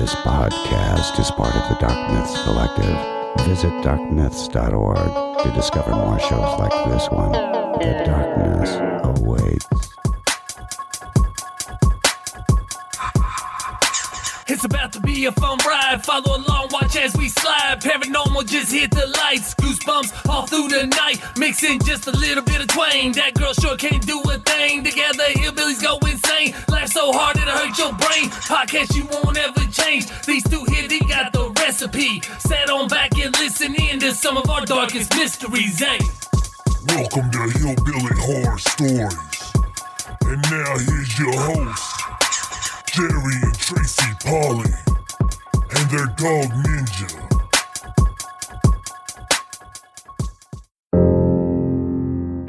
This podcast is part of the Dark Myths Collective. Visit darkmyths.org to discover more shows like this one. The darkness awaits. It's about to be a fun ride. Follow along, watch as we slide. Paranormal just hit the lights. Goosebumps all through the night. Mixing just a little bit of twain. That girl sure can't do a thing. Together, hillbillies go insane. Laugh so hard it'll hurt your brain. Podcast you won't ever change. These two here, they got the recipe. Sit on back and listen in to some of our darkest mysteries, eh? Welcome to Hillbilly Horror Stories. And now here's your hosts, Jerry and Tracy Polly, and their dog Ninja.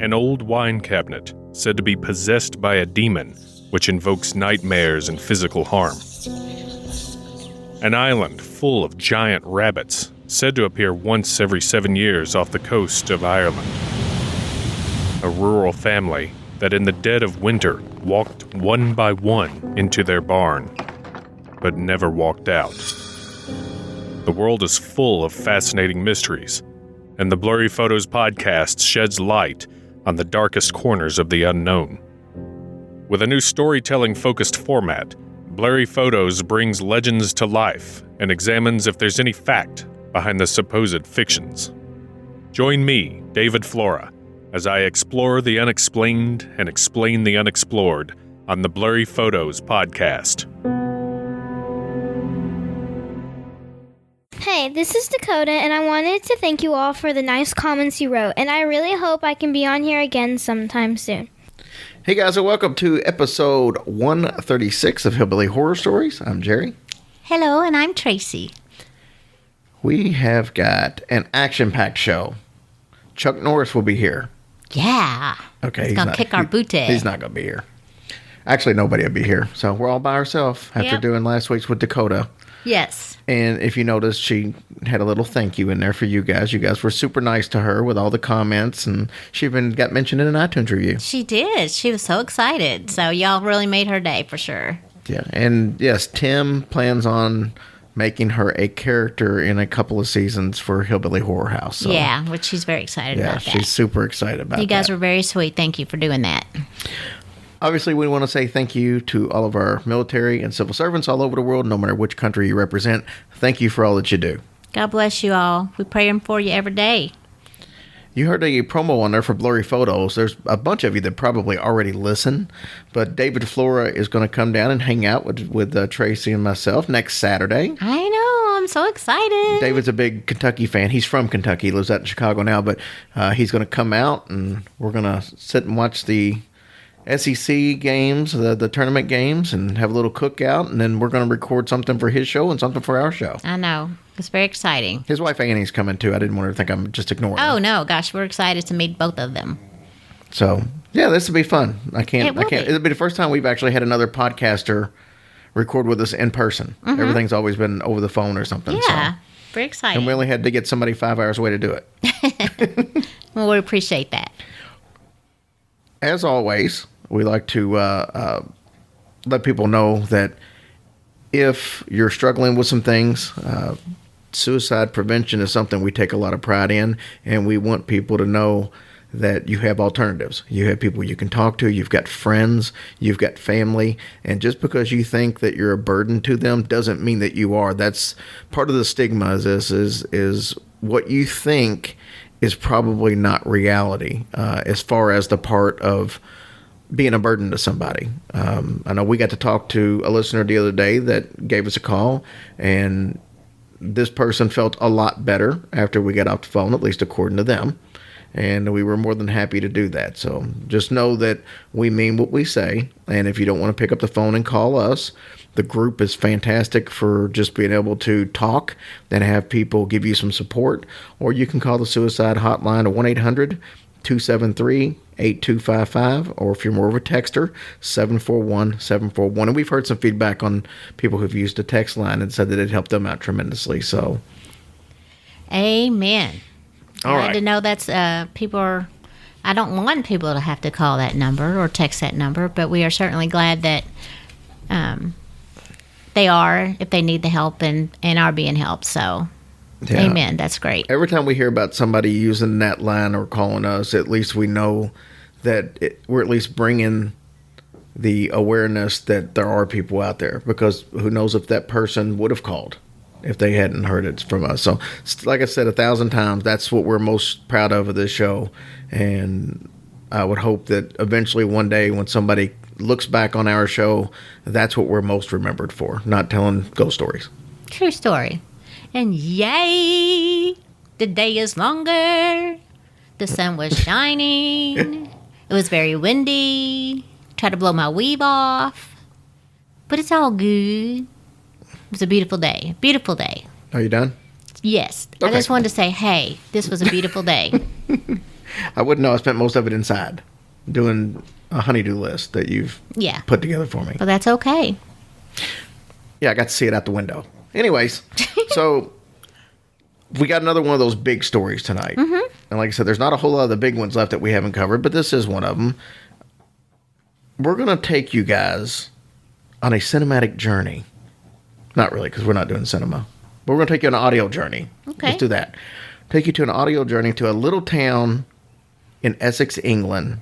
An old wine cabinet said to be possessed by a demon, which invokes nightmares and physical harm. An island full of giant rabbits, said to appear once every 7 years off the coast of Ireland. A rural family that in the dead of winter walked one by one into their barn, but never walked out. The world is full of fascinating mysteries, and the Blurry Photos podcast sheds light on the darkest corners of the unknown. With a new storytelling-focused format, Blurry Photos brings legends to life and examines if there's any fact behind the supposed fictions. Join me, David Flora, as I explore the unexplained and explain the unexplored on the Blurry Photos podcast. Hey, this is Dakota, and I wanted to thank you all for the nice comments you wrote, and I really hope I can be on here again sometime soon. Hey guys, and welcome to episode 136 of Hillbilly Horror Stories. I'm Jerry. Hello, and I'm Tracy. We have got an action-packed show. Chuck Norris will be here. Yeah. Okay. He's going to kick our booty. He's not going to be here. Actually, nobody will be here. So we're all by ourselves after doing last week's with Dakota. Yes. And if you noticed, she had a little thank you in there for you guys. You guys were super nice to her with all the comments, and she even got mentioned in an iTunes review. She did. She was so excited. So y'all really made her day for sure. Yeah. And yes, Tim plans on making her a character in a couple of seasons for Hillbilly Horror House. So, yeah, which she's very excited about that. Yeah, she's super excited about that. You guys were very sweet. Thank you for doing that. Obviously, we want to say thank you to all of our military and civil servants all over the world, no matter which country you represent. Thank you for all that you do. God bless you all. We pray for you every day. You heard a promo on there for Blurry Photos. There's a bunch of you that probably already listen, but David Flora is going to come down and hang out with Tracy and myself next Saturday. I know. I'm so excited. David's a big Kentucky fan. He's from Kentucky. He lives out in Chicago now, but he's going to come out, and we're going to sit and watch the SEC games, the tournament games, and have a little cookout, and then we're going to record something for his show and something for our show. I know. It's very exciting. His wife Annie's coming too. I didn't want her to think I'm just ignoring her. Oh, no. Gosh, we're excited to meet both of them. So, yeah, this will be fun. It'll be the first time we've actually had another podcaster record with us in person. Mm-hmm. Everything's always been over the phone or something. Yeah. So. Very exciting. And we only had to get somebody 5 hours away to do it. Well, we appreciate that. As always, we like to let people know that if you're struggling with some things, suicide prevention is something we take a lot of pride in, and we want people to know that you have alternatives. You have people you can talk to, you've got friends, you've got family, and just because you think that you're a burden to them doesn't mean that you are. That's part of the stigma of this is what you think is probably not reality as far as the part of being a burden to somebody. I know we got to talk to a listener the other day that gave us a call, and this person felt a lot better after we got off the phone, at least according to them. And we were more than happy to do that. So just know that we mean what we say. And if you don't want to pick up the phone and call us, the group is fantastic for just being able to talk and have people give you some support. Or you can call the suicide hotline at 1-800-273-8255. Or if you're more of a texter, 741-741. And we've heard some feedback on people who've used the text line and said that it helped them out tremendously. So, amen. All right. Glad to know that's people are. I don't want people to have to call that number or text that number, but we are certainly glad that they are if they need the help and are being helped. So, Yeah. amen. That's great. Every time we hear about somebody using that line or calling us, at least we know that we're at least bringing the awareness that there are people out there, because who knows if that person would have called if they hadn't heard it from us. So, like I said 1,000 times, that's what we're most proud of this show. And I would hope that eventually one day when somebody looks back on our show, that's what we're most remembered for, not telling ghost stories. True story. And yay, the day is longer. The sun was shining. It was very windy. Tried to blow my weave off. But it's all good. It was a beautiful day. Beautiful day. Are you done? Yes. Okay. I just wanted to say, hey, this was a beautiful day. I wouldn't know. I spent most of it inside doing a honeydew list that you've Yeah. put together for me. But that's okay. Yeah, I got to see it out the window. Anyways, so we got another one of those big stories tonight. Mm-hmm. And like I said, there's not a whole lot of the big ones left that we haven't covered, but this is one of them. We're going to take you guys on a cinematic journey. Not really, because we're not doing cinema. But we're going to take you on an audio journey. Okay. Let's do that. Take you to an audio journey to a little town in Essex, England.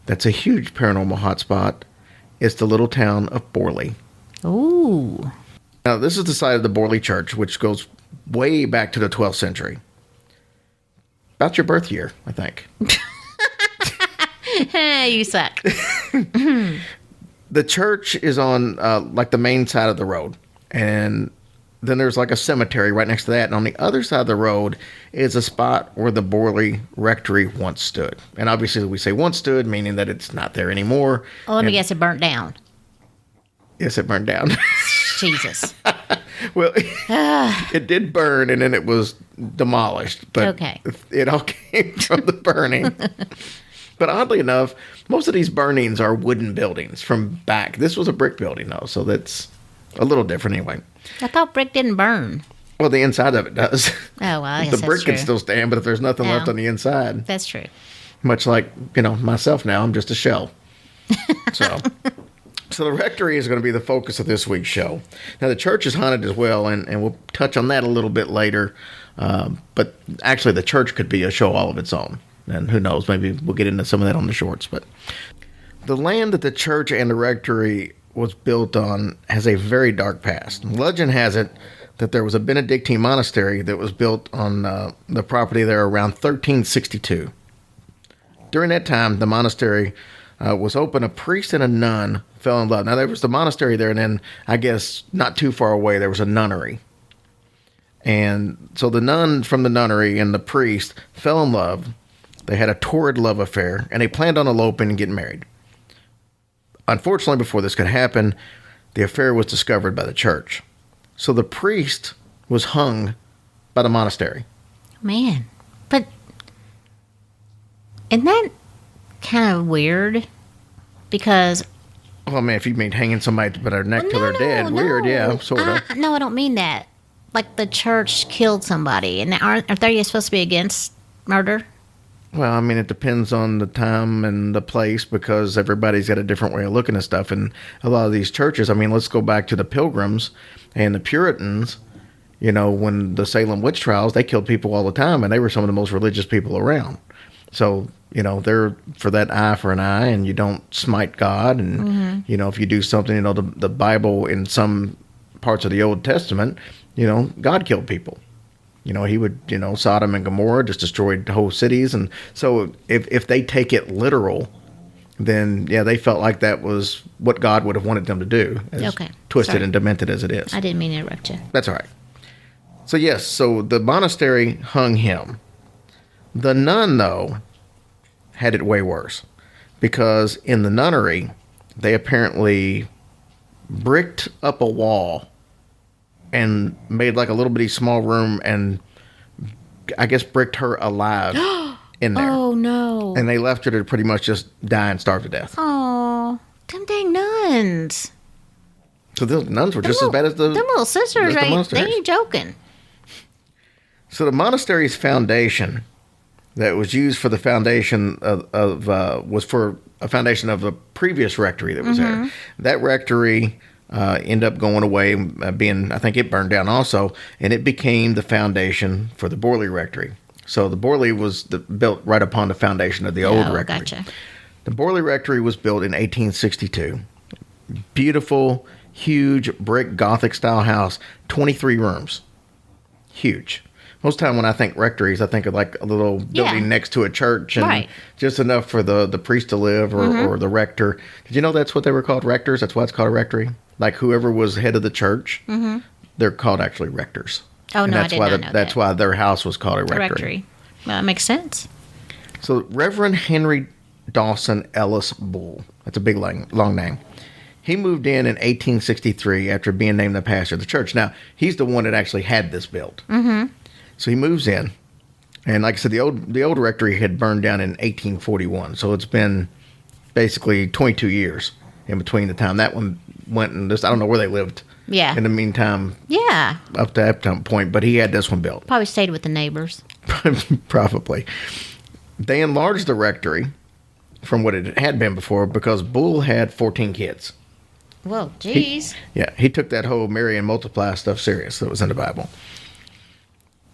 That's a huge paranormal hotspot. It's the little town of Borley. Ooh. Now, this is the site of the Borley Church, which goes way back to the 12th century. About your birth year, I think. You suck. The church is on like the main side of the road. And then there's like a cemetery right next to that. And on the other side of the road is a spot where the Borley Rectory once stood. And obviously we say once stood, meaning that it's not there anymore. Oh, let me And- guess, it burnt down. Yes, it burned down. Jesus. Well, it did burn and then it was demolished. But Okay. it all came from the burning. But oddly enough, most of these burnings are wooden buildings from back. This was a brick building, though, so that's a little different anyway. I thought brick didn't burn. Well, the inside of it does. Oh, well, I guess The that's brick true. can still stand, but if there's nothing left Oh. on the inside, That's true. much like, myself now, I'm just a shell. So the rectory is going to be the focus of this week's show. Now, the church is haunted as well, and we'll touch on that a little bit later. But actually, the church could be a show all of its own. And who knows, maybe we'll get into some of that on the shorts. But the land that the church and the rectory was built on has a very dark past. Legend has it that there was a Benedictine monastery that was built on the property there around 1362. During that time, the monastery was open. A priest and a nun fell in love. Now, there was the monastery there, and then, I guess, not too far away, there was a nunnery. And so the nun from the nunnery and the priest fell in love. They had a torrid love affair, and they planned on eloping and getting married. Unfortunately, before this could happen, the affair was discovered by the church. So the priest was hung by the monastery. Man. But isn't that kind of weird? Because... Well, man, if you mean hanging somebody by their neck till they're dead, weird, yeah, sort of. No, I don't mean that. Like the church killed somebody, and aren't they supposed to be against murder? Well, I mean, it depends on the time and the place, because everybody's got a different way of looking at stuff. And a lot of these churches, I mean, let's go back to the Pilgrims and the Puritans. When the Salem witch trials, they killed people all the time, and they were some of the most religious people around. So, they're for that eye for an eye, and you don't smite God. And, if you do something, the Bible in some parts of the Old Testament, God killed people. He would, Sodom and Gomorrah just destroyed whole cities. And so if they take it literal, then, yeah, they felt like that was what God would have wanted them to do. As Okay. Twisted Sorry. and demented as it is. I didn't mean to interrupt you. That's all right. So, yes, so the monastery hung him. The nun, though, had it way worse. Because in the nunnery, they apparently bricked up a wall and made like a little bitty small room and I guess bricked her alive in there. Oh, no. And they left her to pretty much just die and starve to death. Oh, them dang nuns. So the nuns were just as bad as the Them little sisters, as the they monasteries. ain't joking. So the monastery's foundation that was used for the foundation was for a foundation of a previous rectory that was there. That rectory ended up going away, I think it burned down also, and it became the foundation for the Borley Rectory. So the Borley was built right upon the foundation of the old rectory. Gotcha. The Borley Rectory was built in 1862. Beautiful, huge brick Gothic style house, 23 rooms. Huge. Most time when I think rectories, I think of like a little building next to a church and just enough for the priest to live or the rector. Did you know that's what they were called, rectors? That's why it's called a rectory? Like whoever was head of the church, they're called actually rectors. Oh, and no, that's I did why not know that's that. why their house was called a rectory. Rectory. Well, that makes sense. So Reverend Henry Dawson Ellis Bull, that's a big long name. He moved in 1863 after being named the pastor of the church. Now, he's the one that actually had this built. Mm-hmm. So he moves in. And like I said, the old rectory had burned down in 1841. So it's been basically 22 years in between the time that one went and I don't know where they lived. Yeah. In the meantime. Yeah. Up to that point. But he had this one built. Probably stayed with the neighbors. Probably. They enlarged the rectory from what it had been before because Bull had 14 kids. Whoa, jeez. He took that whole marry and multiply stuff serious that was in the Bible.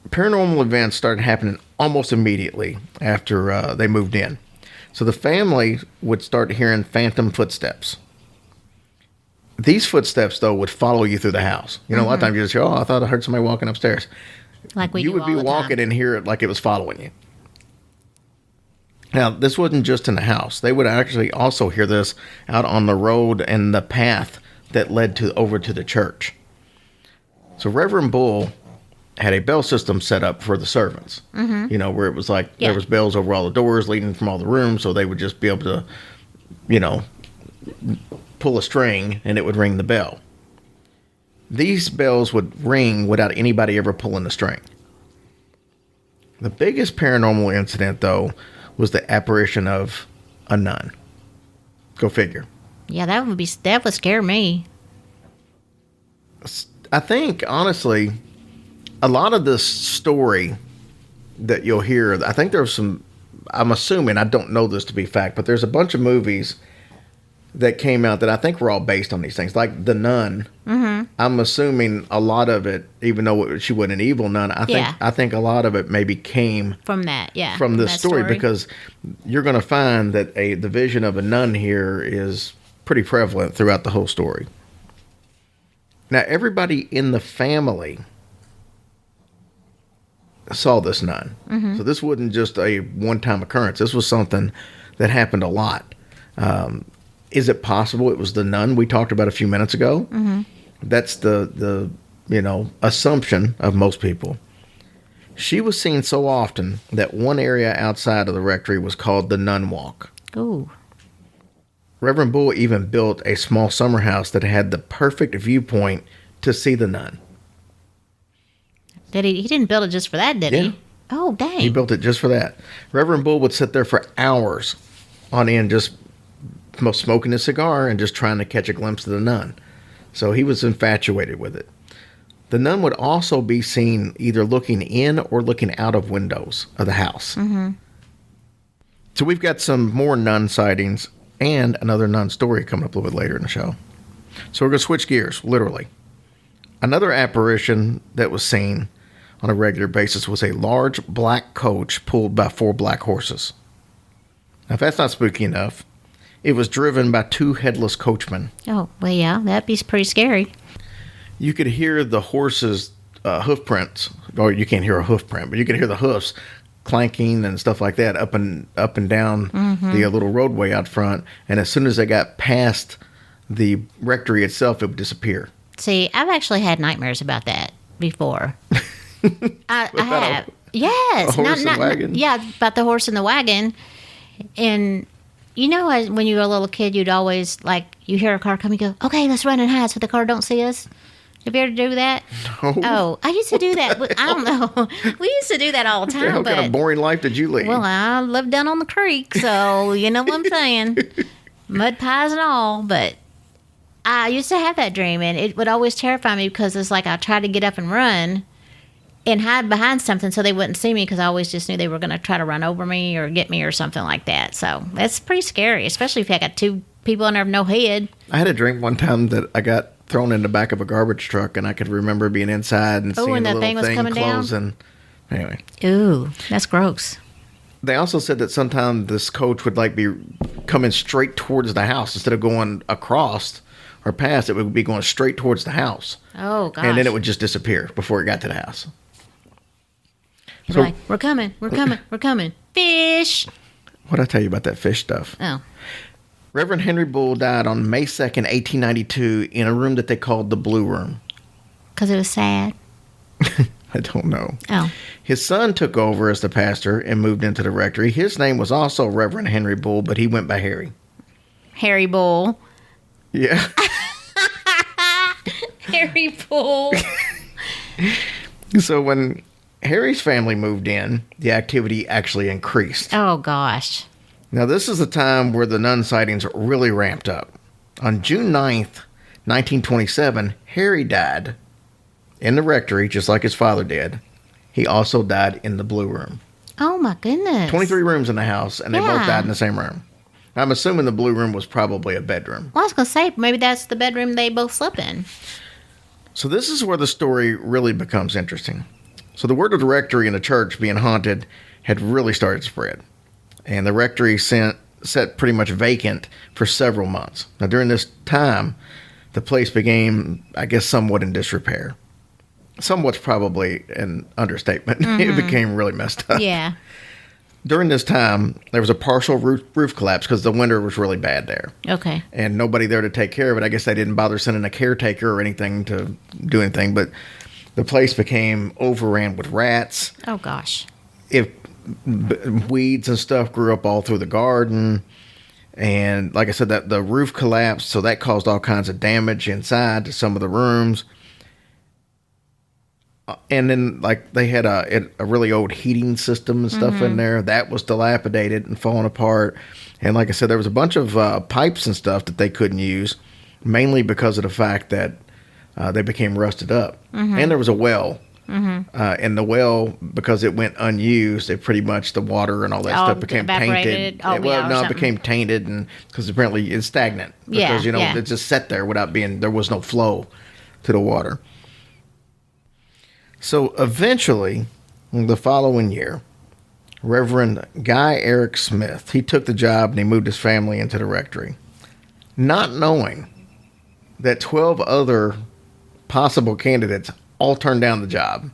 Paranormal events started happening almost immediately after they moved in. So the family would start hearing phantom footsteps. These footsteps, though, would follow you through the house. You know, a lot of times you just hear, I thought I heard somebody walking upstairs. Like you would be walking and hear it like it was following you. Now, this wasn't just in the house. They would actually also hear this out on the road and the path that led over to the church. So Reverend Bull had a bell system set up for the servants. Mm-hmm. You know, where it was like there was bells over all the doors leading from all the rooms, so they would just be able to, you know, pull a string and it would ring the bell. These bells would ring without anybody ever pulling the string. The biggest paranormal incident, though, was the apparition of a nun. Go figure. Yeah, that would scare me. I think, honestly, a lot of this story that you'll hear, I think there's some, I'm assuming, I don't know this to be fact, but there's a bunch of movies that came out that I think were all based on these things. Like The Nun. Mm-hmm. I'm assuming a lot of it, even though she wasn't an evil nun, I think a lot of it maybe came from that, from this story, because you're going to find that the vision of a nun here is pretty prevalent throughout the whole story. Now, everybody in the family saw this nun. Mm-hmm. So this wasn't just a one-time occurrence. This was something that happened a lot. Is it possible it was the nun we talked about a few minutes ago? Mm-hmm. That's the assumption of most people. She was seen so often that one area outside of the rectory was called the Nun Walk. Ooh. Reverend Bull even built a small summer house that had the perfect viewpoint to see the nun. Did he didn't build it just for that, did he? Oh, dang. He built it just for that. Reverend Bull would sit there for hours on end just smoking a cigar and just trying to catch a glimpse of the nun. So he was infatuated with it. The nun would also be seen either looking in or looking out of windows of the house. Mm-hmm. So we've got some more nun sightings and another nun story coming up a little bit later in the show. So we're going to switch gears, literally. Another apparition that was seen on a regular basis was a large black coach pulled by 4 black horses. Now, if that's not spooky enough, it was driven by 2 headless coachmen. Oh, well, yeah, that'd be pretty scary. You could hear the horses' hoof prints, or you can't hear a hoof print, but you could hear the hoofs clanking and stuff like that up and down the little roadway out front. And as soon as they got past the rectory itself, it would disappear. See, I've actually had nightmares about that before. I have. Yes. A horse and wagon? Yeah, about the horse and the wagon. And you know, when you were a little kid, you'd always, you hear a car come, you go, okay, let's run and hide so the car don't see us. Have you ever do that? No. Oh, I used to do that. I don't know. We used to do that all the time. What kind of boring life did you lead? Well, I lived down on the creek, so you know what I'm saying. Mud pies and all, but I used to have that dream, and it would always terrify me because it's like I tried to get up and run and hide behind something so they wouldn't see me, because I always just knew they were going to try to run over me or get me or something like that. So that's pretty scary, especially if I got 2 people under no head. I had a dream one time that I got thrown in the back of a garbage truck, and I could remember being inside and seeing and the that little thing was coming down? closing. Anyway. Ooh, that's gross. They also said that sometimes this coach would like be coming straight towards the house instead of going across or past. It would be going straight towards the house. Oh, gosh. And then it would just disappear before it got to the house. So, like, we're coming. Fish. What did I tell you about that fish stuff? Oh. Reverend Henry Bull died on May 2nd, 1892 in a room that they called the Blue Room. Because it was sad. I don't know. Oh. His son took over as the pastor and moved into the rectory. His name was also Reverend Henry Bull, but he went by Harry. Harry Bull. Yeah. Harry Bull. So when Harry's family moved in, the activity actually increased. Oh, gosh. Now, this is the time where the nun sightings really ramped up. On June 9th, 1927, Harry died in the rectory, just like his father did. He also died in the Blue Room. Oh, my goodness. 23 rooms in the house, and they both Yeah. died in the same room. I'm assuming the Blue Room was probably a bedroom. Well, I was going to say, maybe that's the bedroom they both slept in. So this is where the story really becomes interesting. So the word of the rectory and the church being haunted had really started to spread. And the rectory sat pretty much vacant for several months. Now, during this time, the place became, I guess, somewhat in disrepair. Somewhat's probably an understatement. It became really messed up. Yeah. During this time, there was a partial roof collapse because the winter was really bad there. Okay. And nobody there to take care of it. I guess they didn't bother sending a caretaker or anything to do anything. But the place became overran with rats. Oh, gosh. Weeds and stuff grew up all through the garden. And like I said, that the roof collapsed, so that caused all kinds of damage inside to some of the rooms. And then, like, they had a really old heating system and stuff in there. That was dilapidated and falling apart. And like I said, there was a bunch of pipes and stuff that they couldn't use, mainly because of the fact that they became rusted up. And there was a well. And the well, because it went unused, it pretty much, the water and all that stuff became tainted. It became tainted, and because apparently it's stagnant. Because, it just sat there there was no flow to the water. So eventually, the following year, Reverend Guy Eric Smith, he took the job and he moved his family into the rectory, not knowing that 12 other possible candidates all turned down the job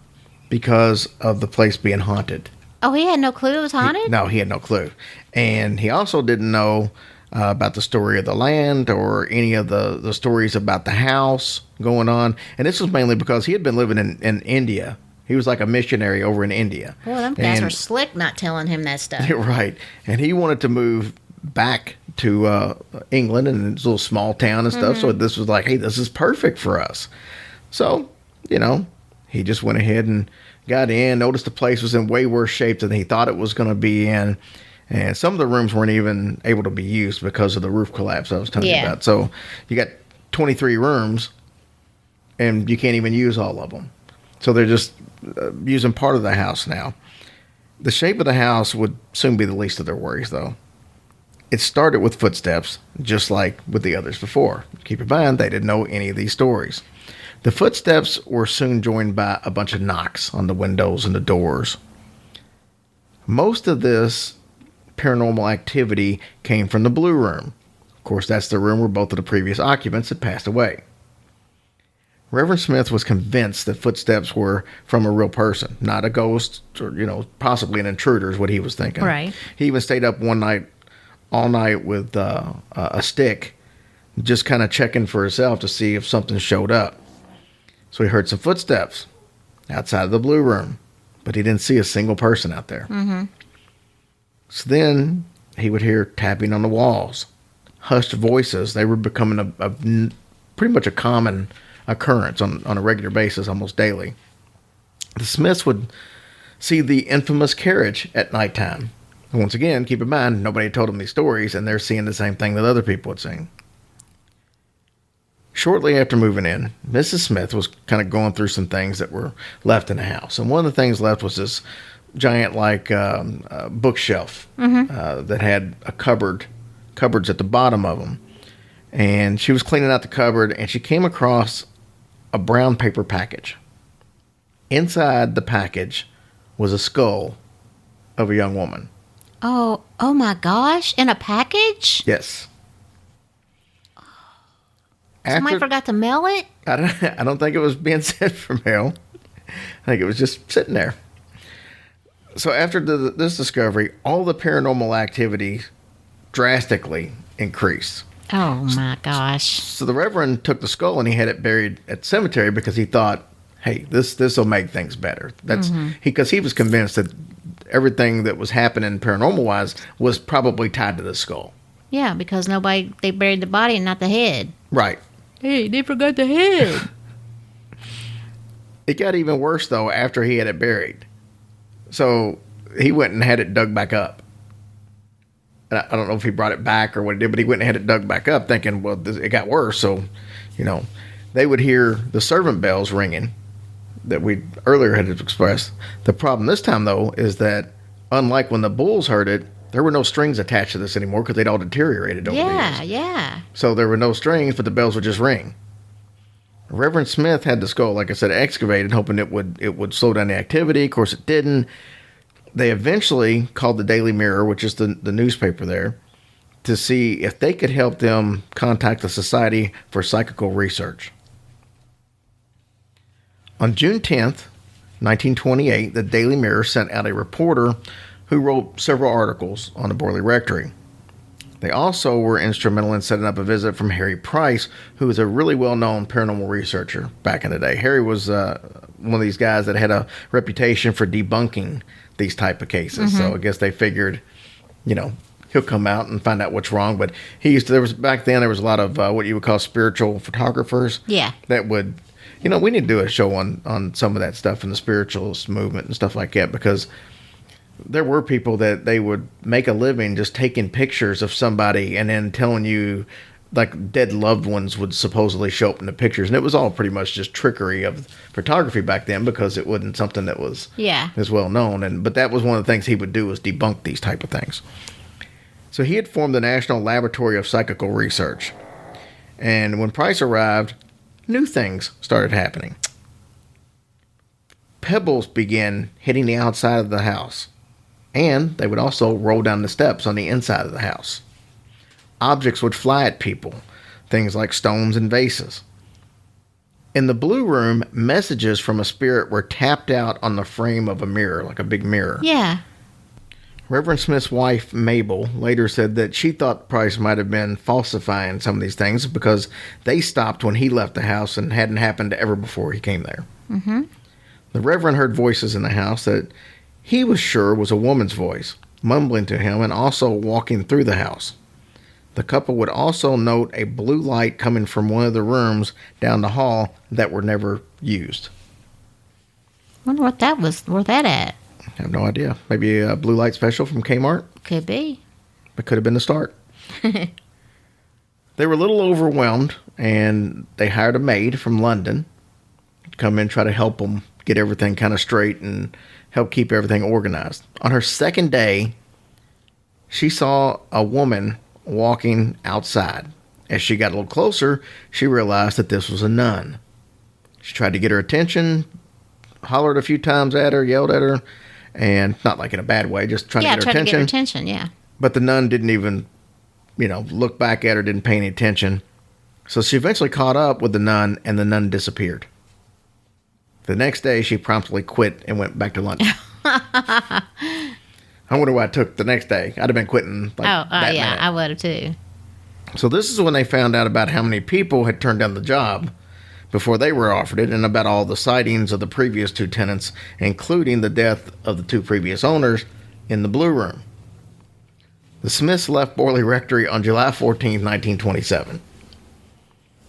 because of the place being haunted. Oh, he had no clue it was haunted? No, he had no clue. And he also didn't know about the story of the land or any of the stories about the house going on. And this was mainly because he had been living in India. He was like a missionary over in India. Boy, them guys are slick not telling him that stuff. Right. And he wanted to move back to England and this little small town and stuff. So this was like, hey, this is perfect for us. So, he just went ahead and got in, noticed the place was in way worse shape than he thought it was going to be in. And some of the rooms weren't even able to be used because of the roof collapse I was telling you about. So you got 23 rooms, and you can't even use all of them. So they're just using part of the house now. The shape of the house would soon be the least of their worries, though. It started with footsteps, just like with the others before. Keep in mind, they didn't know any of these stories. The footsteps were soon joined by a bunch of knocks on the windows and the doors. Most of this paranormal activity came from the Blue Room. Of course, that's the room where both of the previous occupants had passed away. Reverend Smith was convinced that footsteps were from a real person, not a ghost or, possibly an intruder is what he was thinking. Right. He even stayed up all night with a stick, just kind of checking for himself to see if something showed up. So he heard some footsteps outside of the Blue Room, but he didn't see a single person out there. So then he would hear tapping on the walls, hushed voices. They were becoming a pretty much a common occurrence on a regular basis, almost daily. The Smiths would see the infamous carriage at nighttime. And once again, keep in mind, nobody had told them these stories, and they're seeing the same thing that other people had seen. Shortly after moving in, Mrs. Smith was kind of going through some things that were left in the house. And one of the things left was this giant bookshelf that had cupboards at the bottom of them. And she was cleaning out the cupboard, and she came across a brown paper package. Inside the package was a skull of a young woman. Oh my gosh. In a package? Yes. Somebody forgot to mail it? I don't think it was being sent for mail. I think it was just sitting there. So after this discovery, all the paranormal activity drastically increased. Oh my gosh. So the Reverend took the skull and he had it buried at the cemetery because he thought, hey, this will make things better. That's because he was convinced that everything that was happening paranormal wise was probably tied to the skull. Yeah, because they buried the body and not the head. Right. Hey, they forgot the head. It got even worse though after he had it buried. So he went and had it dug back up. And I don't know if he brought it back or what he did, but he went and had it dug back up thinking, well, it got worse. So, they would hear the servant bells ringing that we earlier had expressed. The problem this time, though, is that unlike when the bulls heard it, there were no strings attached to this anymore because they'd all deteriorated over the years. Yeah. So there were no strings, but the bells would just ring. Reverend Smith had the skull, like I said, excavated, hoping it would slow down the activity. Of course, it didn't. They eventually called the Daily Mirror, which is the newspaper there, to see if they could help them contact the Society for Psychical Research. On June 10th, 1928, the Daily Mirror sent out a reporter who wrote several articles on the Borley Rectory. They also were instrumental in setting up a visit from Harry Price, who was a really well-known paranormal researcher back in the day. Harry was one of these guys that had a reputation for debunking these type of cases. So I guess they figured, he'll come out and find out what's wrong. But back then there was a lot of what you would call spiritual photographers. Yeah. That would, we need to do a show on some of that stuff in the spiritualist movement and stuff like that, because there were people that they would make a living just taking pictures of somebody and then telling you, like, dead loved ones would supposedly show up in the pictures. And it was all pretty much just trickery of photography back then because it wasn't something that was as well known. But that was one of the things he would do, was debunk these type of things. So he had formed the National Laboratory of Psychical Research. And when Price arrived, new things started happening. Pebbles began hitting the outside of the house. And they would also roll down the steps on the inside of the house. Objects would fly at people, things like stones and vases. In the blue room, messages from a spirit were tapped out on the frame of a mirror, like a big mirror. Yeah. Reverend Smith's wife, Mabel, later said that she thought Price might have been falsifying some of these things because they stopped when he left the house and hadn't happened ever before he came there. Mm-hmm. The Reverend heard voices in the house that he was sure was a woman's voice, mumbling to him and also walking through the house. The couple would also note a blue light coming from one of the rooms down the hall that were never used. Wonder what that was. Where that at? I have no idea. Maybe a blue light special from Kmart? Could be. It could have been the start. They were a little overwhelmed, and they hired a maid from London to come in and try to help them get everything kind of straight and help keep everything organized. On her second day, she saw a woman walking outside. As she got a little closer, she realized that this was a nun. She tried to get her attention, hollered a few times at her, yelled at her, and not like in a bad way, just trying to get her attention. To get her attention, yeah. But the nun didn't even, look back at her, didn't pay any attention. So she eventually caught up with the nun, and the nun disappeared. The next day, she promptly quit and went back to London. I wonder why it took the next day. I'd have been quitting that yeah, minute. I would have too. So this is when they found out about how many people had turned down the job before they were offered it, and about all the sightings of the previous two tenants, including the death of the two previous owners in the Blue Room. The Smiths left Borley Rectory on July 14, 1927.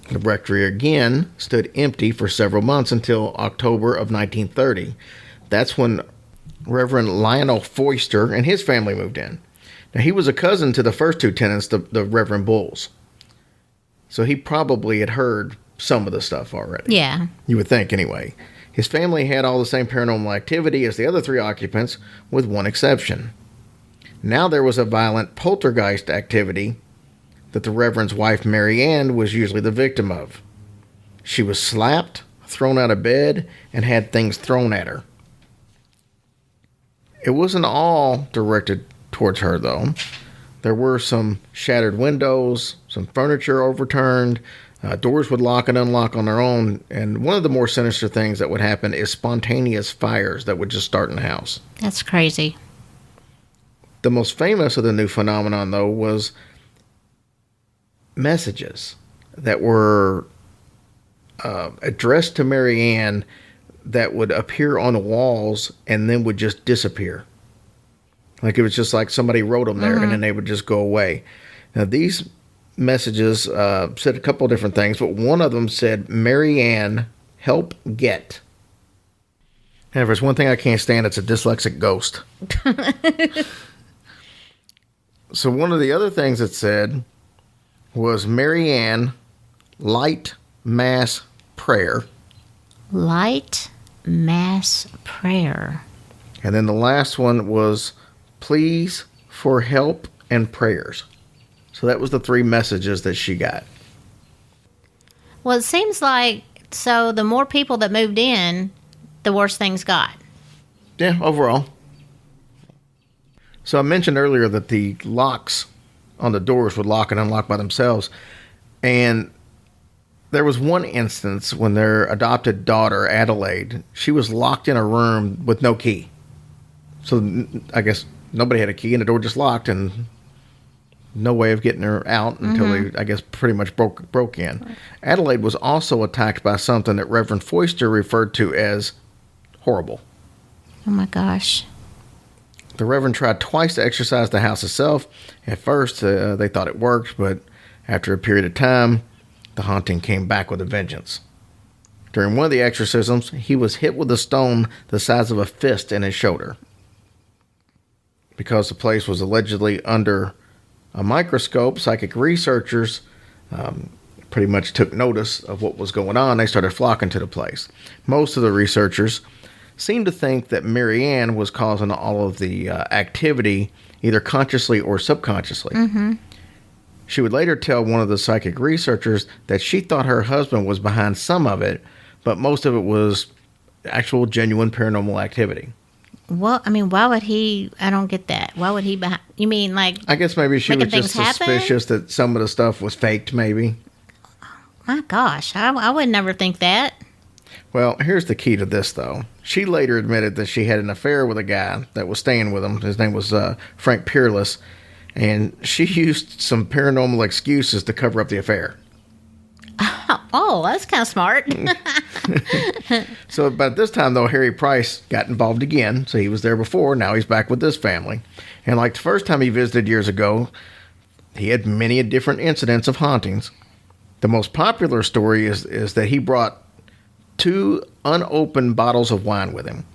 The rectory again stood empty for several months until October of 1930. That's when Reverend Lionel Foister and his family moved in. Now, he was a cousin to the first two tenants, the Reverend Bulls. So he probably had heard some of the stuff already. Yeah. You would think, anyway. His family had all the same paranormal activity as the other three occupants, with one exception. Now there was a violent poltergeist activity that the Reverend's wife, Mary Ann, was usually the victim of. She was slapped, thrown out of bed, and had things thrown at her. It wasn't all directed towards her, though. There were some shattered windows, some furniture overturned, doors would lock and unlock on their own, and one of the more sinister things that would happen is spontaneous fires that would just start in the house. That's crazy. The most famous of the new phenomenon, though, was messages that were addressed to Mary Ann that would appear on the walls and then would just disappear. Like it was just like somebody wrote them there and then they would just go away. Now, these messages said a couple of different things, but one of them said, Mary Ann, help get. And if there's one thing I can't stand, it's a dyslexic ghost. So one of the other things it said was Mary Ann, light mass prayer. Light mass prayer. And then the last one was please for help and prayers. So that was the 3 messages that she got. Well, it seems like, so the more people that moved in, the worse things got. Yeah, overall. So I mentioned earlier that the locks on the doors would lock and unlock by themselves. And there was one instance when their adopted daughter, Adelaide, she was locked in a room with no key. So I guess nobody had a key and the door just locked and no way of getting her out until they, I guess, pretty much broke in. Right. Adelaide was also attacked by something that Reverend Foister referred to as horrible. Oh my gosh. The Reverend tried twice to exorcise the house itself. At first, they thought it worked, but after a period of time, the haunting came back with a vengeance. During one of the exorcisms, he was hit with a stone the size of a fist in his shoulder. Because the place was allegedly under a microscope, psychic researchers pretty much took notice of what was going on. They started flocking to the place. Most of the researchers seemed to think that Mary Ann was causing all of the activity, either consciously or subconsciously. She would later tell one of the psychic researchers that she thought her husband was behind some of it, but most of it was actual genuine paranormal activity. Well, I mean, why would he? I don't get that. Why would he? You mean like? I guess maybe she was just suspicious that some of the stuff was faked. Maybe. My gosh, I would never think that. Well, here's the key to this, though. She later admitted that she had an affair with a guy that was staying with him. His name was Frank Peerless, and she used some paranormal excuses to cover up the affair. Oh, that's kind of smart. So, but this time, though, Harry Price got involved again. So he was there before. Now he's back with this family. And like the first time he visited years ago, he had many different incidents of hauntings. The most popular story is that he brought 2 unopened bottles of wine with him.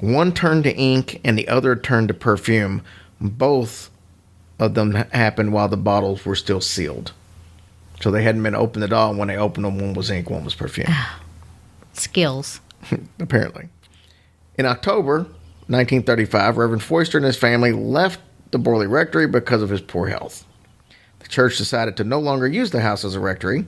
One turned to ink and the other turned to perfume. Both of them happened while the bottles were still sealed. So they hadn't been opened at all. When they opened them, one was ink, one was perfume. Skills. Apparently. In October 1935, Reverend Foister and his family left the Borley Rectory because of his poor health. The church decided to no longer use the house as a rectory.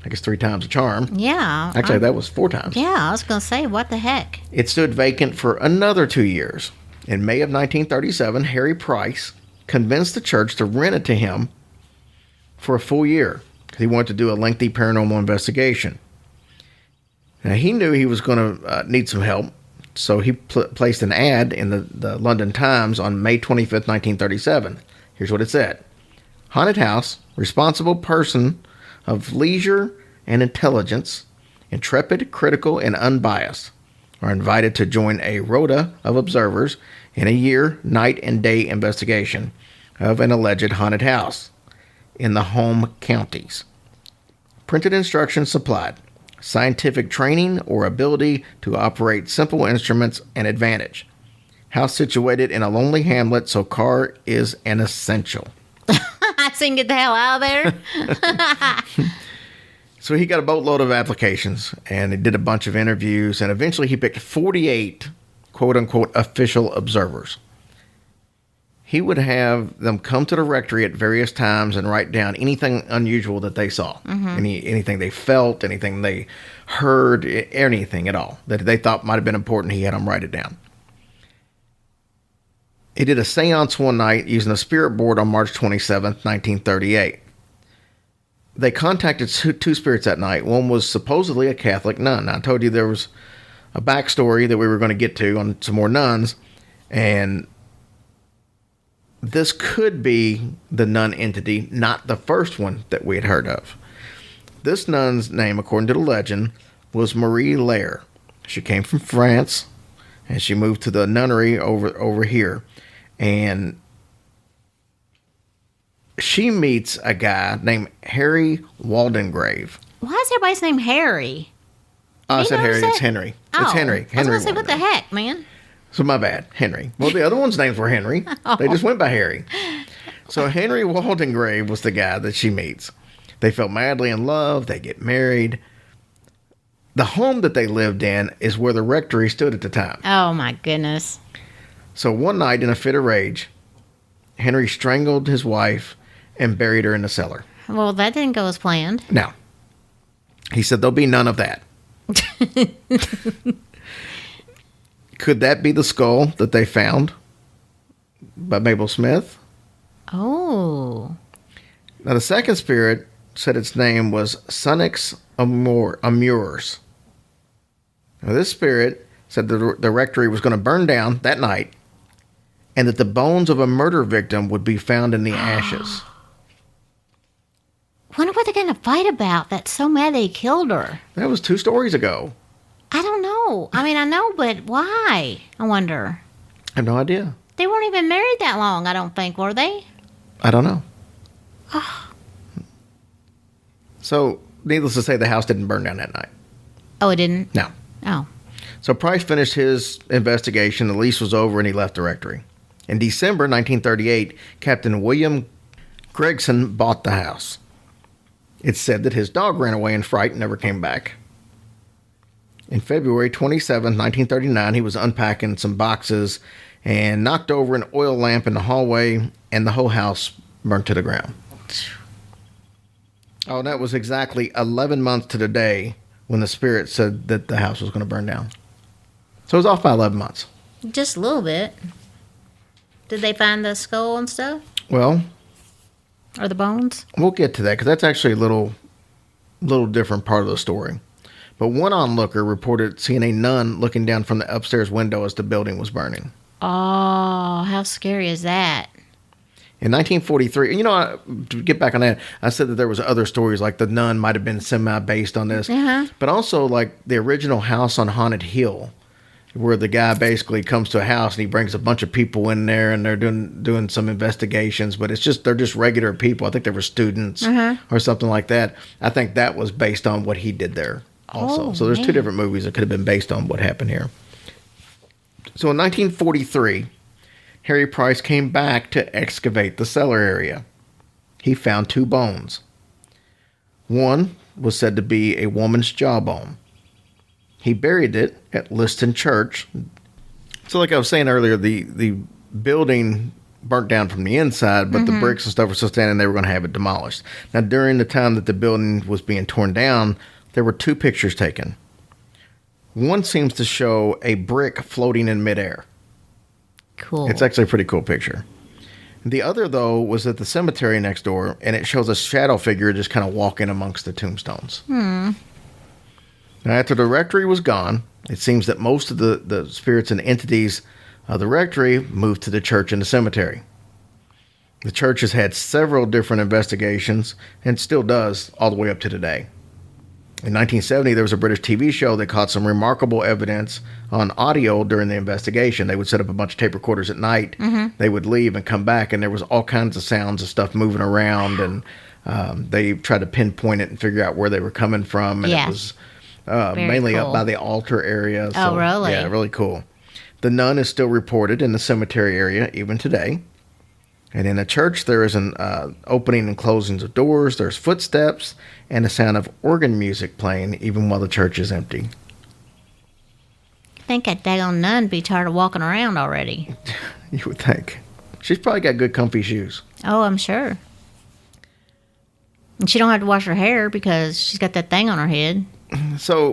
I guess 3 times a charm. Yeah. Actually, that was 4 times. Yeah, I was going to say, what the heck? It stood vacant for another 2 years. In May of 1937, Harry Price convinced the church to rent it to him for a full year. He wanted to do a lengthy paranormal investigation. Now, he knew he was going to need some help, so he placed an ad in the London Times on May 25th, 1937. Here's what it said. Haunted house, responsible person of leisure and intelligence, intrepid, critical, and unbiased, are invited to join a rota of observers in a year, night, and day investigation of an alleged haunted house in the home counties. Printed instructions supplied. Scientific training or ability to operate simple instruments an advantage. House situated in a lonely hamlet, so car is an essential. So you can get the hell out of there. So he got a boatload of applications, and he did a bunch of interviews, and eventually he picked 48 quote-unquote official observers. he would have them come to the rectory at various times and write down anything unusual that they saw, anything they felt, anything they heard, anything at all that they thought might have been important. He had them write it down. He did a seance one night using a spirit board on March 27th, 1938. They contacted two spirits that night. One was supposedly a Catholic nun. Now, I told you there was a backstory that we were going to get to on some more nuns, and this could be the nun entity, not the first one that we had heard of. This nun's name, according to the legend, was Marie Lair. She came from France, and she moved to the nunnery over here. And she meets a guy named Harry Waldengrave. Why is everybody's name Harry? Oh, I said Harry. It's Henry. It's Henry. I was Henry going to say, what the Waldengrave. heck, man? So my bad, Henry. Well, the other one's names were Henry. They just went by Harry. So Henry Waldengrave was the guy that she meets. They fell madly in love. They get married. The home that they lived in is where the rectory stood at the time. Oh, my goodness. So one night, in a fit of rage, Henry strangled his wife and buried her in the cellar. Well, that didn't go as planned. Now, he said there'll be none of that. Could that be the skull that they found by Mabel Smith? Oh. Now, the second spirit said its name was Sunix Amures. Now, this spirit said the rectory was going to burn down that night and that the bones of a murder victim would be found in the ashes. Wonder what they're going to fight about. That's so mad they killed her. That was 2 stories ago. I don't know. I mean, I know, but why? I wonder. I have no idea. They weren't even married that long, I don't think, were they? I don't know. So, needless to say, the house didn't burn down that night. Oh, it didn't? No. Oh. So Price finished his investigation, the lease was over, and he left the rectory. In December 1938, Captain William Gregson bought the house. It's said that his dog ran away in fright and never came back. In February 27, 1939, he was unpacking some boxes and knocked over an oil lamp in the hallway, and the whole house burnt to the ground. Oh, and that was exactly 11 months to the day when the spirit said that the house was going to burn down. So it was off by 11 months. Just a little bit. Did they find the skull and stuff? Well, Or the bones? we'll get to that because that's actually a little different part of the story. But one onlooker reported seeing a nun looking down from the upstairs window as the building was burning. Oh, how scary is that? In 1943, to get back on that, I said that there was other stories, like the nun might have been semi-based on this. Uh-huh. But also, like, the original House on Haunted Hill, where the guy basically comes to a house and he brings a bunch of people in there and they're doing some investigations, but they're just regular people. I think they were students or something like that. I think that was based on what he did there also. So there's 2 different movies that could have been based on what happened here. So in 1943, Harry Price came back to excavate the cellar area. He found 2 bones. One was said to be a woman's jawbone. He buried it at Liston Church. So like I was saying earlier, the building burnt down from the inside, but the bricks and stuff were still standing. They were going to have it demolished. Now, during the time that the building was being torn down, there were 2 pictures taken. One seems to show a brick floating in midair. Cool. It's actually a pretty cool picture. The other, though, was at the cemetery next door, and it shows a shadow figure just kind of walking amongst the tombstones. Now, after the rectory was gone, it seems that most of the spirits and entities of the rectory moved to the church and the cemetery. The church has had several different investigations, and still does all the way up to today. In 1970, there was a British TV show that caught some remarkable evidence on audio during the investigation. They would set up a bunch of tape recorders at night. They would leave and come back, and there was all kinds of sounds of stuff moving around, and they tried to pinpoint it and figure out where they were coming from. And it was mainly up by the altar area. So, oh, really? Yeah, really cool. The nun is still reported in the cemetery area even today. And in the church, there is an opening and closings of doors. There's footsteps and the sound of organ music playing even while the church is empty. I think that daggone nun be tired of walking around already. You would think. She's probably got good comfy shoes. Oh, I'm sure. And she don't have to wash her hair because she's got that thing on her head. So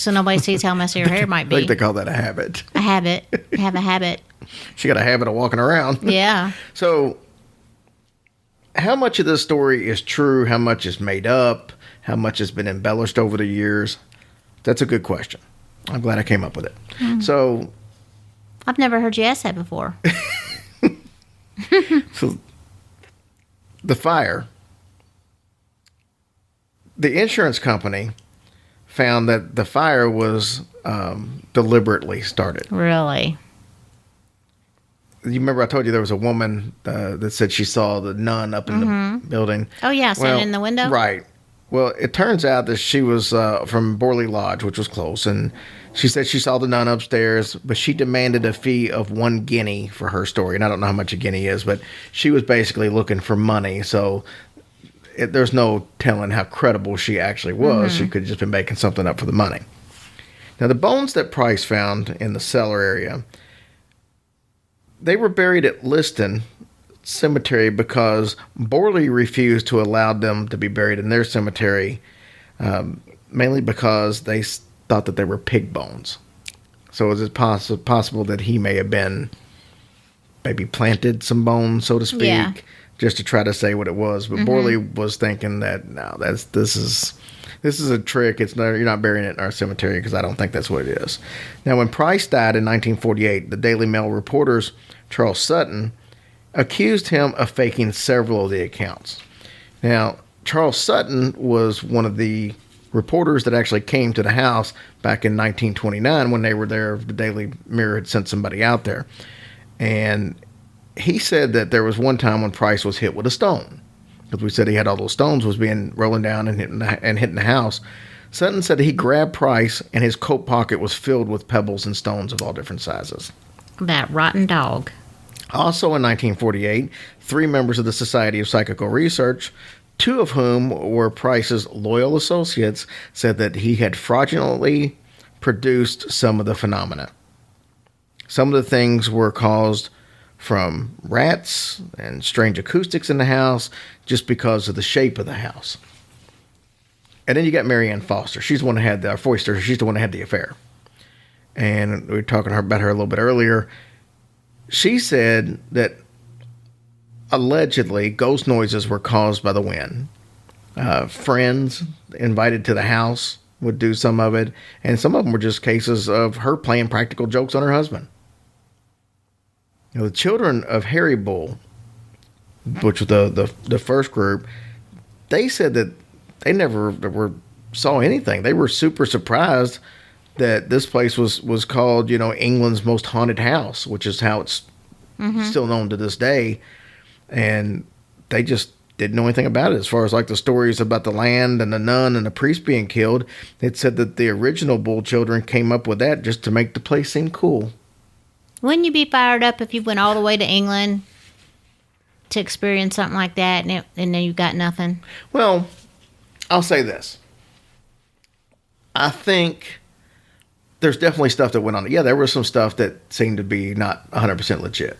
nobody sees how messy her hair might I be. think they call that a habit. A habit. Have a habit. She got a habit of walking around. Yeah. So how much of this story is true? How much is made up? How much has been embellished over the years? That's a good question. I'm glad I came up with it. So I've never heard you ask that before. So the fire, the insurance company found that the fire was deliberately started. Really? You remember I told you there was a woman that said she saw the nun up in the building. Oh, yeah, standing in the window? Right. Well, it turns out that she was from Borley Lodge, which was close, and she said she saw the nun upstairs, but she demanded a fee of 1 guinea for her story. And I don't know how much a guinea is, but she was basically looking for money, so there's no telling how credible she actually was. She could have just been making something up for the money. Now, the bones that Price found in the cellar area, they were buried at Liston Cemetery because Borley refused to allow them to be buried in their cemetery, mainly because they thought that they were pig bones. So is it possible that he may have been maybe planted some bones, so to speak, just to try to say what it was? But Borley was thinking that no, this is a trick. It's not, you're not burying it in our cemetery because I don't think that's what it is. Now, when Price died in 1948, the Daily Mail reporters Charles Sutton accused him of faking several of the accounts. Now, Charles Sutton was one of the reporters that actually came to the house back in 1929 when they were there. The Daily Mirror had sent somebody out there. And he said that there was one time when Price was hit with a stone. Because we said he had all those stones was being rolling down and hitting the house. Sutton said that he grabbed Price and his coat pocket was filled with pebbles and stones of all different sizes. That rotten dog. Also in 1948, 3 members of the Society of Psychical Research, 2 of whom were Price's loyal associates, said that he had fraudulently produced some of the phenomena. Some of the things were caused from rats and strange acoustics in the house just because of the shape of the house. And then you got Mary Ann Foster. She's the one that had Foister. She's the one that had the affair. And we were talking about her a little bit earlier. She said that allegedly ghost noises were caused by the wind. Friends invited to the house would do some of it, and some of them were just cases of her playing practical jokes on her husband. You know, the children of Harry Bull, which was the first group, they said that they never saw anything. They were super surprised that this place was called, England's most haunted house, which is how it's still known to this day. And they just didn't know anything about it. As far as like the stories about the land and the nun and the priest being killed, it said that the original Bull children came up with that just to make the place seem cool. Wouldn't you be fired up if you went all the way to England to experience something like that and then you got nothing? Well, I'll say this. I think there's definitely stuff that went on. Yeah, there was some stuff that seemed to be not 100% legit.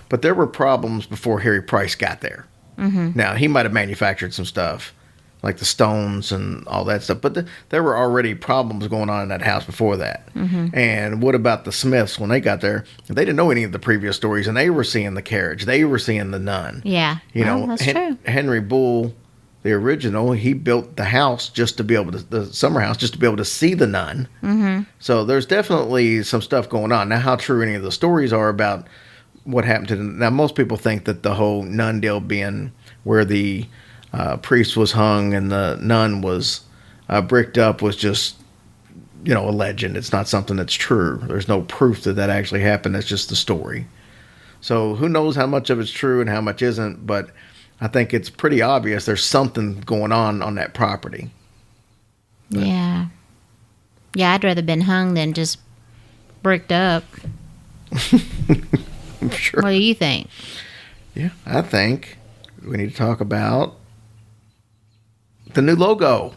But there were problems before Harry Price got there. Now, he might have manufactured some stuff, like the stones and all that stuff. But there were already problems going on in that house before that. And what about the Smiths when they got there? They didn't know any of the previous stories, and they were seeing the carriage. They were seeing the nun. Yeah. That's true. Henry Bull, the original, he built the house just to be able to, the summer house, just to be able to see the nun. So there's definitely some stuff going on. Now, how true any of the stories are about what happened to them. Now, most people think that the whole nun deal being where the priest was hung and the nun was bricked up was just, a legend. It's not something that's true. There's no proof that actually happened. That's just the story. So who knows how much of it's true and how much isn't, but I think it's pretty obvious there's something going on that property. Yeah. Yeah, I'd rather been hung than just bricked up. Sure. What do you think? Yeah, I think we need to talk about the new logo.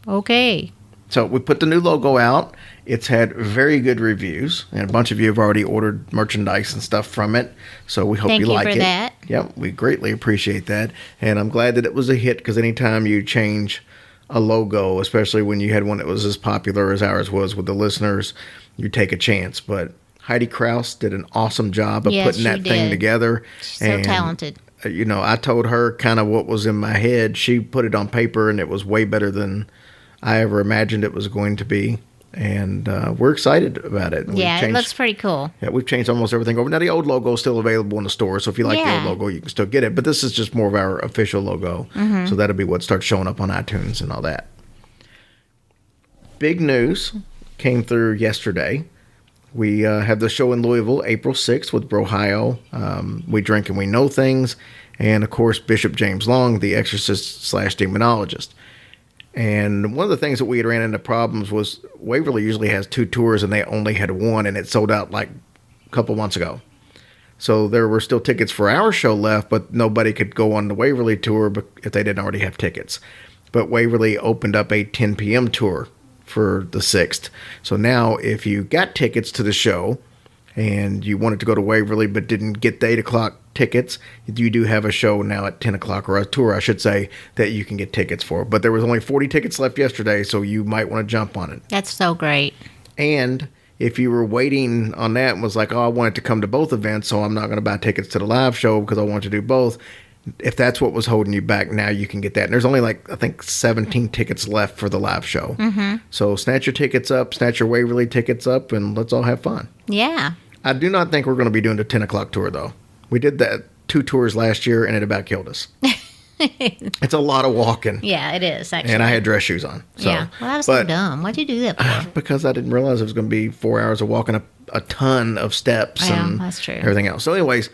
Okay. So we put the new logo out. It's had very good reviews, and a bunch of you have already ordered merchandise and stuff from it. So we hope you like it. Thank you for that. Yep, we greatly appreciate that. And I'm glad that it was a hit, because anytime you change a logo, especially when you had one that was as popular as ours was with the listeners, you take a chance. But Heidi Kraus did an awesome job of putting that thing together. She's so talented. You know, I told her kind of what was in my head. She put it on paper, and it was way better than I ever imagined it was going to be. And we're excited about it. It looks pretty cool. Yeah, we've changed almost everything over. Now, the old logo is still available in the store, so if you like the old logo, you can still get it. But this is just more of our official logo. Mm-hmm. So that'll be what starts showing up on iTunes and all that. Big news came through yesterday. We have the show in Louisville, April 6th with Brohio. We Drink and We Know Things. And, of course, Bishop James Long, the exorcist / demonologist. And one of the things that we had ran into problems was Waverly usually has 2 tours, and they only had 1, and it sold out like a couple months ago. So there were still tickets for our show left, but nobody could go on the Waverly tour if they didn't already have tickets. But Waverly opened up a 10 p.m. tour for the 6th. So now if you got tickets to the show and you wanted to go to Waverly but didn't get the 8 o'clock tickets, you do have a show now at 10 o'clock, or a tour, I should say, that you can get tickets for. But there was only 40 tickets left yesterday, so you might want to jump on it. That's so great. And if you were waiting on that and was like, oh, I wanted to come to both events, so I'm not going to buy tickets to the live show because I want to do both. If that's what was holding you back, now you can get that. And there's only I think 17 tickets left for the live show. Mm-hmm. So snatch your tickets up, snatch your Waverly tickets up, and let's all have fun. Yeah. I do not think we're going to be doing the 10 o'clock tour, though. We did that 2 tours last year, and it about killed us. It's a lot of walking. Yeah, it is, actually. And I had dress shoes on. So. Yeah. Well, that was so dumb. Why'd you do that for? Because I didn't realize it was going to be 4 hours of walking a ton of steps and that's true. Everything else. So anyways,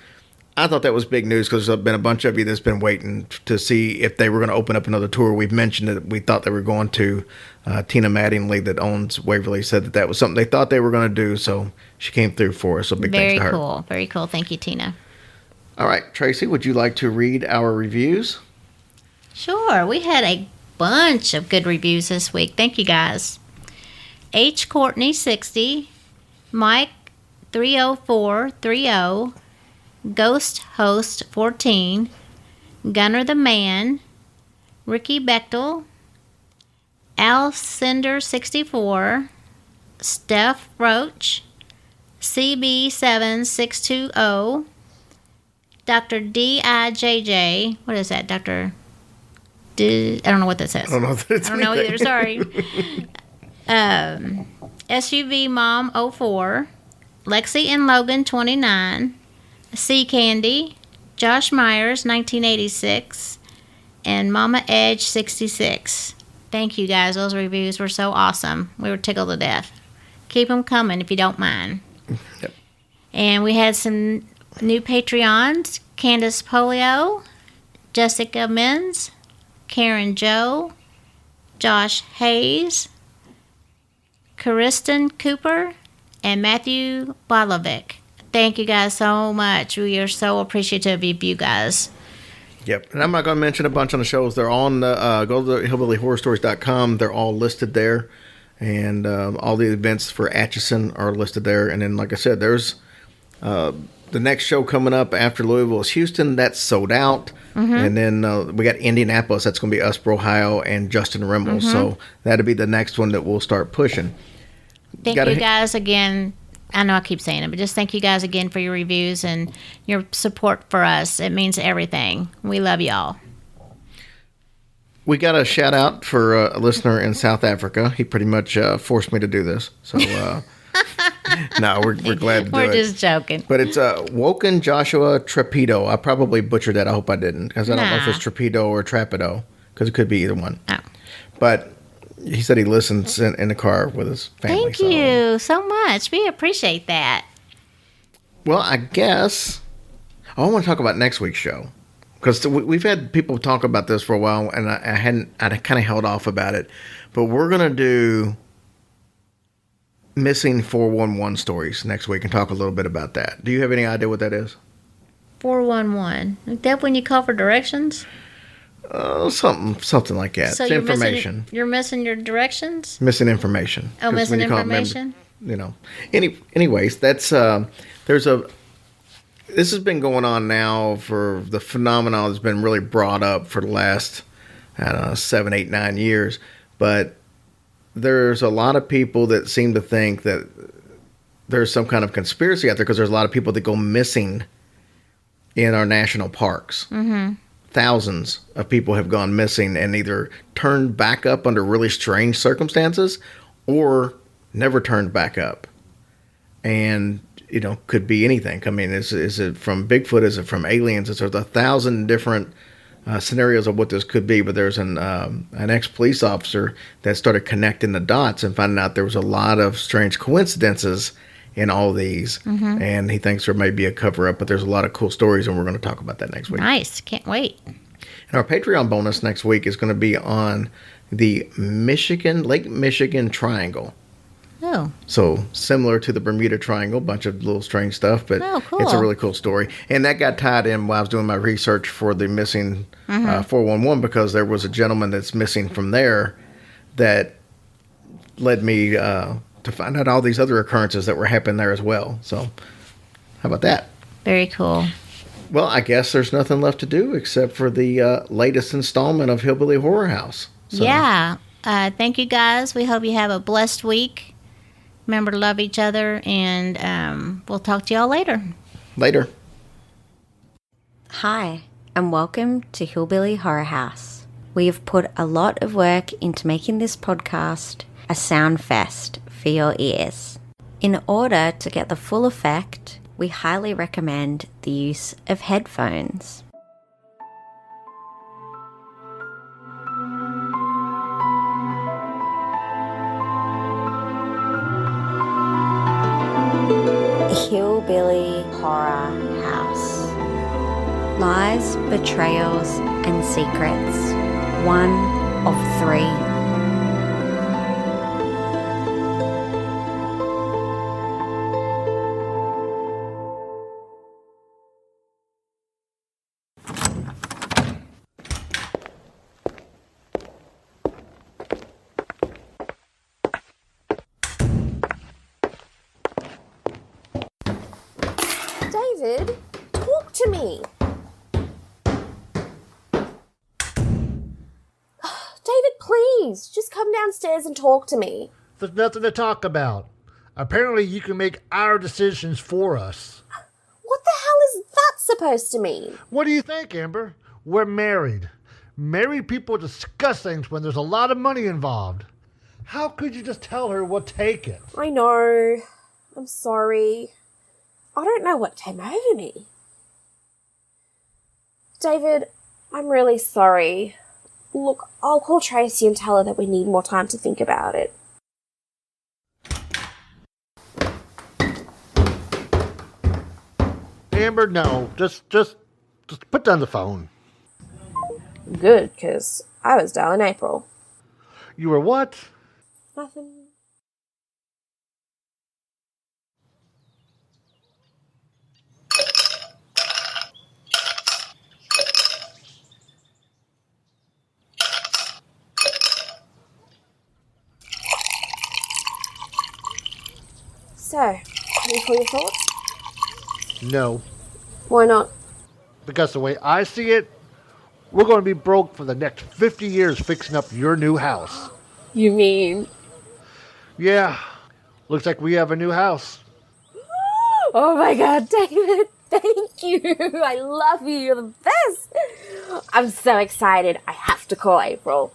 I thought that was big news because there's been a bunch of you that's been waiting to see if they were going to open up another tour. We've mentioned that we thought they were going to. Tina Mattingly, that owns Waverly, said that was something they thought they were going to do. So she came through for us. So big thanks to her. Very cool. Very cool. Thank you, Tina. All right, Tracy, would you like to read our reviews? Sure. We had a bunch of good reviews this week. Thank you, guys. H. Courtney, 60. Mike, 30430. Ghost Host, 14. Gunner the Man. Ricky Bechtel. Al Cinder, 64. Steph Roach. CB7620. Dr. D-I-J-J. What is that, Dr.? I don't know what that says. I don't know if it's I don't know either, sorry. SUV Mom 04. Lexi and Logan 29. C Candy. Josh Myers 1986. And Mama Edge 66. Thank you, guys. Those reviews were so awesome. We were tickled to death. Keep them coming if you don't mind. Yep. And we had some new Patreons. Candace Polio, Jessica Menz, Karen Joe, Josh Hayes, Kristen Cooper, and Matthew Bolovic. Thank you guys so much. We are so appreciative of you guys. Yep. And I'm not going to mention a bunch on the shows. They're on the, go to hillbillyhorrorstories.com. They're all listed there. And all the events for Atchison are listed there. And then, like I said, there's the next show coming up after Louisville is Houston. That's sold out. Mm-hmm. And then we got Indianapolis. That's going to be us, Ohio, and Justin Rimmel. Mm-hmm. So that'll be the next one that we'll start pushing. Thank you guys again. I know I keep saying it, but just thank you guys again for your reviews and your support for us. It means everything. We love y'all. We got a shout out for a listener in South Africa. He pretty much forced me to do this. So, no, we're glad to do it. We're just joking. But it's Woken Joshua Trepido. I probably butchered that. I hope I didn't, because I don't know if it's Trepido or Trapido, because it could be either one. Oh. But he said he listens in the car with his family. Thank you so much. We appreciate that. Well, I guess I want to talk about next week's show, because we've had people talk about this for a while, and I kind of held off about it. But we're going to do missing 411 stories next week and talk a little bit about that. Do you have any idea what that is? 411. Is that when you call for directions? Something like that. So It's you're information. you're missing your directions? Missing information. Oh, 'Cause missing when you call it information? Anyways, that's this has been going on now for the phenomenon that's been really brought up for the last, I don't know, 7, 8, 9 years. But there's a lot of people that seem to think that there's some kind of conspiracy out there because there's a lot of people that go missing in our national parks. Mm-hmm. Thousands of people have gone missing and either turned back up under really strange circumstances or never turned back up. And, could be anything. I mean, is it from Bigfoot? Is it from aliens? There's 1,000 different scenarios of what this could be. But there's an ex-police officer that started connecting the dots and finding out there was a lot of strange coincidences in all these. Mm-hmm. And he thinks there may be a cover-up, but there's a lot of cool stories, and we're going to talk about that next week. Nice. Can't wait. And our Patreon bonus next week is going to be on the Lake Michigan Triangle. Oh. So similar to the Bermuda Triangle, a bunch of little strange stuff, but cool. It's a really cool story. And that got tied in while I was doing my research for the missing 411 because there was a gentleman that's missing from there that led me to find out all these other occurrences that were happening there as well. So how about that? Very cool. Well, I guess there's nothing left to do except for the latest installment of Hillbilly Horror House. So, yeah. Thank you, guys. We hope you have a blessed week. Remember to love each other, and we'll talk to y'all later. Later. Hi, and welcome to Hillbilly Horror House. We have put a lot of work into making this podcast a sound fest for your ears. In order to get the full effect, we highly recommend the use of headphones. Hillbilly Horror House. Lies, betrayals, and secrets. 1 of 3. David, talk to me. David, please, just come downstairs and talk to me. There's nothing to talk about. Apparently you can make our decisions for us. What the hell is that supposed to mean? What do you think, Amber? We're married. Married people discuss things when there's a lot of money involved. How could you just tell her we'll take it? I know. I'm sorry. I don't know what came over me. David, I'm really sorry. Look, I'll call Tracy and tell her that we need more time to think about it. Amber, no. Just put down the phone. Good, because I was dialing April. You were what? Nothing. So, any for your thoughts? No. Why not? Because the way I see it, we're going to be broke for the next 50 years fixing up your new house. You mean? Yeah. Looks like we have a new house. Oh my God, David, thank you. I love you. You're the best. I'm so excited. I have to call April.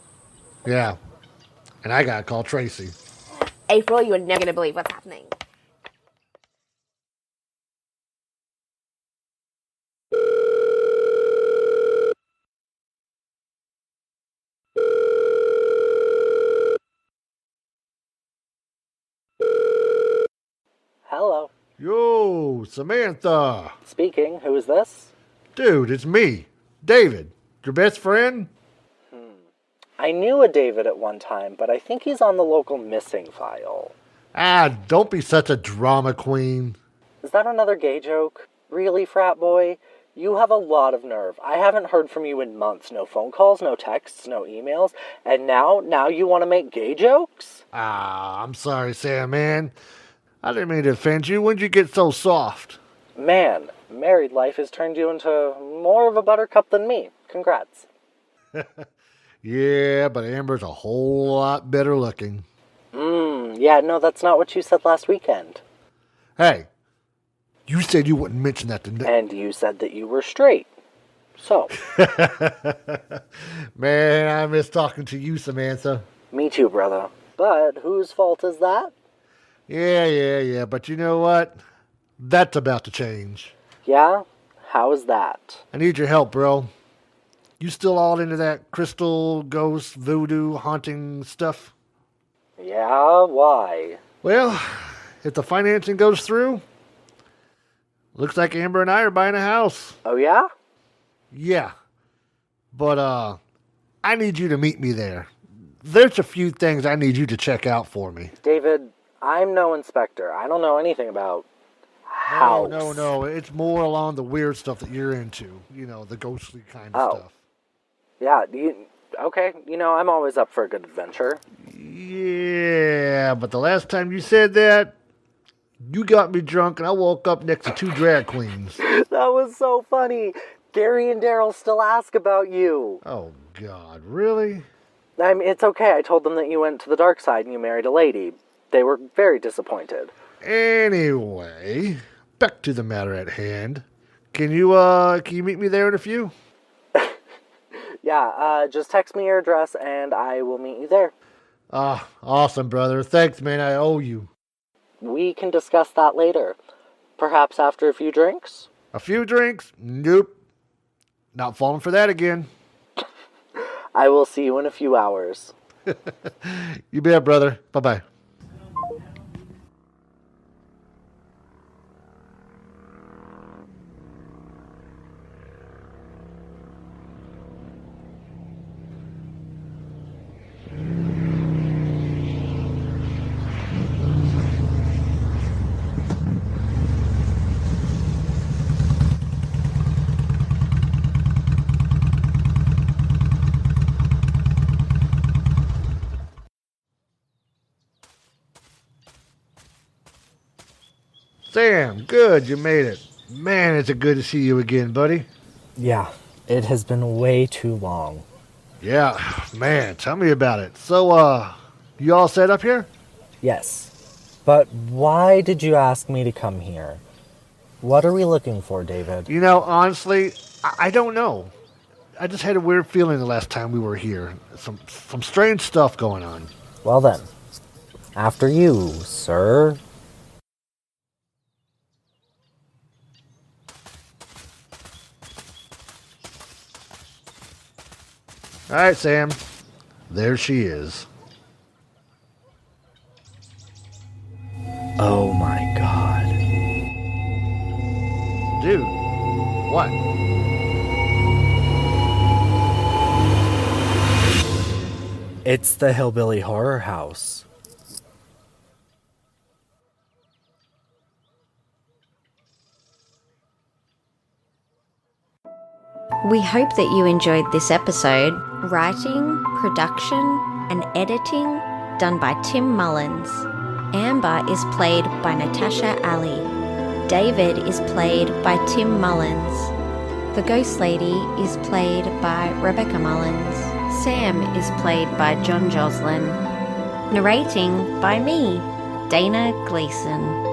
Yeah. And I got to call Tracy. April, you are never going to believe what's happening. Hello. Yo, Samantha. Speaking. Who is this? Dude, it's me, David, your best friend. I knew a David at one time, but I think he's on the local missing file. Ah, don't be such a drama queen. Is that another gay joke? Really, frat boy? You have a lot of nerve. I haven't heard from you in months. No phone calls, no texts, no emails. And now you want to make gay jokes? I'm sorry, Sam, man. I didn't mean to offend you. When'd you get so soft? Man, married life has turned you into more of a buttercup than me. Congrats. Yeah, but Amber's a whole lot better looking. Yeah, no, that's not what you said last weekend. Hey, you said you wouldn't mention that to me. And you said that you were straight. So. Man, I miss talking to you, Samantha. Me too, brother. But whose fault is that? Yeah, but you know what? That's about to change. Yeah? How is that? I need your help, bro. You still all into that crystal, ghost, voodoo, haunting stuff? Yeah, why? Well, if the financing goes through, looks like Amber and I are buying a house. Oh, yeah? Yeah. But, I need you to meet me there. There's a few things I need you to check out for me. David, I'm no inspector. I don't know anything about house. No. It's more along the weird stuff that you're into. You know, the ghostly kind of stuff. Yeah, okay. I'm always up for a good adventure. Yeah, but the last time you said that, you got me drunk and I woke up next to 2 drag queens. That was so funny. Gary and Daryl still ask about you. Oh, God, really? It's okay. I told them that you went to the dark side and you married a lady. They were very disappointed. Anyway, back to the matter at hand. Can you meet me there in a few? Yeah, just text me your address and I will meet you there. Awesome, brother. Thanks, man. I owe you. We can discuss that later. Perhaps after a few drinks? A few drinks? Nope. Not falling for that again. I will see you in a few hours. You bet, brother. Bye-bye. Sam, good, you made it. Man, it's good to see you again, buddy. Yeah, it has been way too long. Yeah, man, tell me about it. So, you all set up here? Yes. But why did you ask me to come here? What are we looking for, David? You know, honestly, I don't know. I just had a weird feeling the last time we were here. Some strange stuff going on. Well then, after you, sir. All right, Sam. There she is. Oh my God. Dude, what? It's the Hillbilly Horror House. We hope that you enjoyed this episode. Writing, production, and editing done by Tim Mullins. Amber is played by Natasha Ali. David is played by Tim Mullins. The Ghost Lady is played by Rebecca Mullins. Sam is played by John Joslin. Narrating by me, Dana Gleason.